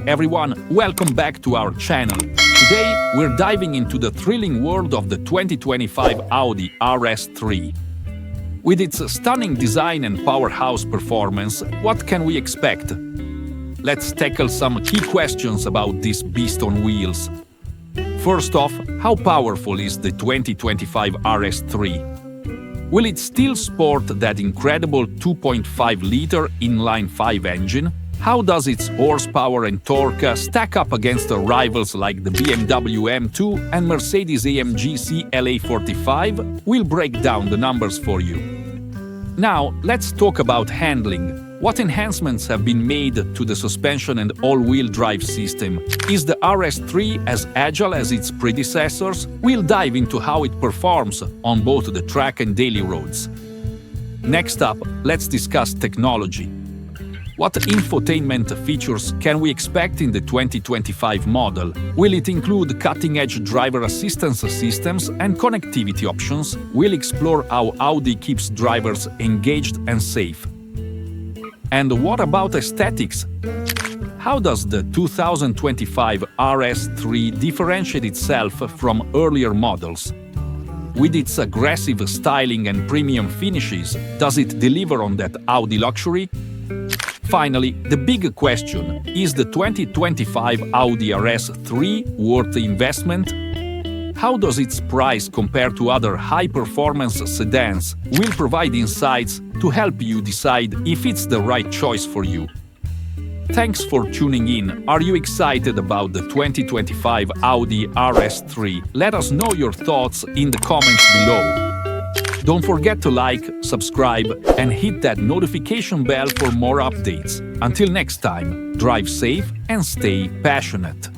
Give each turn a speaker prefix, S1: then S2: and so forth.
S1: everyone, welcome back to our channel. Today we're diving into the thrilling world of the 2025 Audi RS3. With its stunning design and powerhouse performance, what can we expect? Let's tackle some key questions about this beast on wheels. First off, how powerful is the 2025 RS3? Will it still sport that incredible 2.5-liter inline-5 engine? How does its horsepower and torque stack up against rivals like the BMW M2 and Mercedes-AMG CLA 45? We'll break down the numbers for you. Now, let's talk about handling. What enhancements have been made to the suspension and all-wheel drive system? Is the RS3 as agile as its predecessors? We'll dive into how it performs on both the track and daily roads. Next up, let's discuss technology. What infotainment features can we expect in the 2025 model? Will it include cutting-edge driver assistance systems and connectivity options? We'll explore how Audi keeps drivers engaged and safe. And what about aesthetics? How does the 2025 RS3 differentiate itself from earlier models? With its aggressive styling and premium finishes, does it deliver on that Audi luxury? Finally, the big question, is the 2025 Audi RS3 worth the investment? How does its price compare to other high-performance sedans? We'll provide insights to help you decide if it's the right choice for you. Thanks for tuning in. Are you excited about the 2025 Audi RS3? Let us know your thoughts in the comments below. Don't forget to like, subscribe, and hit that notification bell for more updates. Until next time, drive safe and stay passionate.